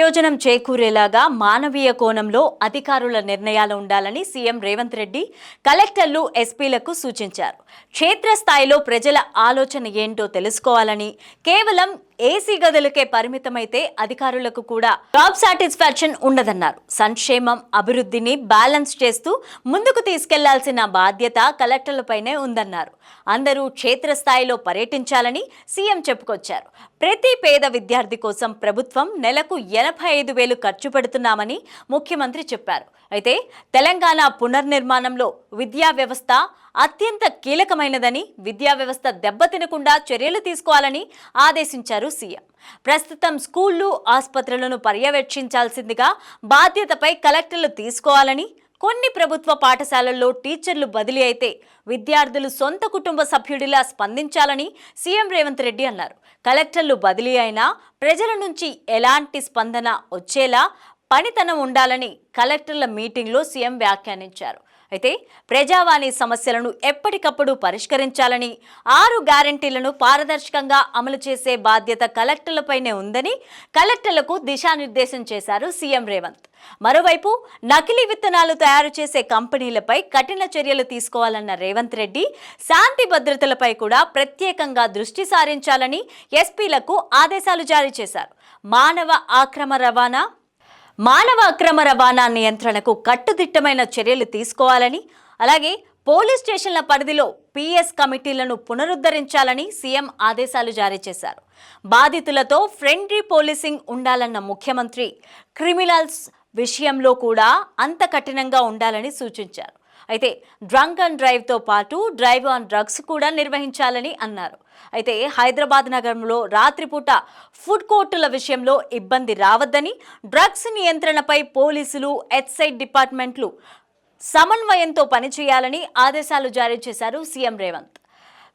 ప్రయోజనం చేకూరేలాగా మానవీయ కోణంలో అధికారుల నిర్ణయాలు ఉండాలని సీఎం రేవంత్ రెడ్డి కలెక్టర్లు ఎస్పీలకు సూచించారు. క్షేత్రస్థాయిలో ప్రజల ఆలోచన ఏంటో తెలుసుకోవాలని, కేవలం ఏసీ గదులకే పరిమితమైతే అధికారులకు కూడా జాబ్ సాటిస్ఫాక్షన్ ఉండదన్నారు. సంక్షేమం, అభివృద్ధిని బ్యాలెన్స్ చేస్తూ ముందుకు తీసుకెళ్లాల్సిన బాధ్యత కలెక్టర్లపైనే ఉందన్నారు. అందరూ క్షేత్రస్థాయిలో పర్యటించాలని సీఎం చెప్పుకొచ్చారు. ప్రతి పేద విద్యార్థి కోసం ప్రభుత్వం నెలకు 85,000 ఖర్చు పెడుతున్నామని ముఖ్యమంత్రి చెప్పారు. అయితే తెలంగాణ పునర్నిర్మాణంలో విద్యా వ్యవస్థ అత్యంత కీలకమైనదని, విద్యా వ్యవస్థ దెబ్బతినకుండా చర్యలు తీసుకోవాలని ఆదేశించారు సీఎం. ప్రస్తుతం స్కూళ్లు, ఆసుపత్రులను పర్యవేక్షించాల్సిందిగా బాధ్యతపై కలెక్టర్లు తీసుకోవాలని, కొన్ని ప్రభుత్వ పాఠశాలల్లో టీచర్లు బదిలీ అయితే విద్యార్థులు సొంత కుటుంబ సభ్యుడిలా స్పందించాలని సీఎం రేవంత్ రెడ్డి అన్నారు. కలెక్టర్లు బదిలీ అయినా ప్రజల నుంచి ఎలాంటి స్పందన వచ్చేలా పనితనం ఉండాలని కలెక్టర్ల మీటింగ్లో సీఎం వ్యాఖ్యానించారు. అయితే ప్రజావాణి సమస్యలను ఎప్పటికప్పుడు పరిష్కరించాలని, 6 గ్యారెంటీలను పారదర్శకంగా అమలు చేసే బాధ్యత కలెక్టర్లపైనే ఉందని కలెక్టర్లకు దిశానిర్దేశం చేశారు సీఎం రేవంత్. మరోవైపు నకిలీ విత్తనాలు తయారు చేసే కంపెనీలపై కఠిన చర్యలు తీసుకోవాలన్న రేవంత్ రెడ్డి శాంతి భద్రతలపై కూడా ప్రత్యేకంగా దృష్టి సారించాలని ఎస్పీలకు ఆదేశాలు జారీ చేశారు. మానవ అక్రమ రవాణా నియంత్రణకు కట్టుదిట్టమైన చర్యలు తీసుకోవాలని, అలాగే పోలీస్ స్టేషన్ల పరిధిలో పిఎస్ కమిటీలను పునరుద్ధరించాలని సీఎం ఆదేశాలు జారీ చేశారు. బాధితులతో ఫ్రెండ్లీ పోలీసింగ్ ఉండాలన్న ముఖ్యమంత్రి క్రిమినల్స్ విషయంలో కూడా అంత కఠినంగా ఉండాలని సూచించారు. అయితే డ్రంక్ అండ్ డ్రైవ్తో పాటు డ్రైవ్ ఆన్ డ్రగ్స్ కూడా నిర్వహించాలని అన్నారు. అయితే హైదరాబాద్ నగరంలో రాత్రిపూట ఫుడ్ కోర్టుల విషయంలో ఇబ్బంది రావద్దని, డ్రగ్స్ నియంత్రణపై పోలీసులు, ఎక్సైజ్ డిపార్ట్మెంట్లు సమన్వయంతో పనిచేయాలని ఆదేశాలు జారీ చేశారు సీఎం రేవంత్.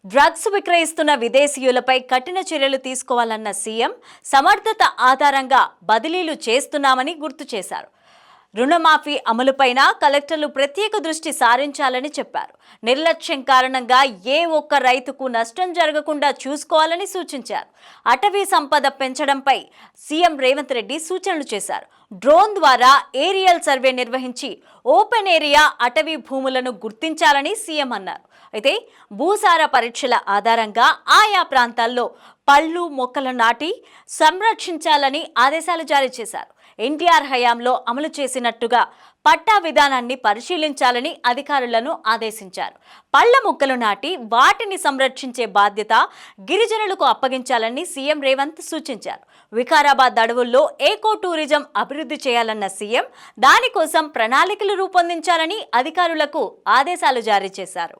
డ్రగ్స్ విక్రయిస్తున్న విదేశీయులపై కఠిన చర్యలు తీసుకోవాలన్న సీఎం సమర్థత ఆధారంగా బదిలీలు చేస్తున్నామని గుర్తు చేశారు. రుణమాఫీ అమలుపైన కలెక్టర్లు ప్రత్యేక దృష్టి సారించాలని చెప్పారు. నిర్లక్ష్యం కారణంగా ఏ ఒక్క రైతుకు నష్టం జరగకుండా చూసుకోవాలని సూచించారు. అటవీ సంపద పెంచడంపై సీఎం రేవంత్ రెడ్డి సూచనలు చేశారు. డ్రోన్ ద్వారా ఏరియల్ సర్వే నిర్వహించి ఓపెన్ ఏరియా అటవీ భూములను గుర్తించాలని సీఎం అన్నారు. అయితే భూసార పరీక్షల ఆధారంగా ఆయా ప్రాంతాల్లో పళ్ళు, మొక్కలు నాటి సంరక్షించాలని ఆదేశాలు జారీ చేశారు. ఎన్టీఆర్ హయాంలో అమలు చేసినట్టుగా పట్టా విధానాన్ని పరిశీలించాలని అధికారులను ఆదేశించారు. పళ్ళ మొక్కలు నాటి వాటిని సంరక్షించే బాధ్యత గిరిజనులకు అప్పగించాలని సీఎం రేవంత్ సూచించారు. వికారాబాద్ అడవుల్లో ఏకో టూరిజం అభివృద్ధి చేయాలన్న సీఎం దానికోసం ప్రణాళికలు రూపొందించాలని అధికారులకు ఆదేశాలు జారీ చేశారు.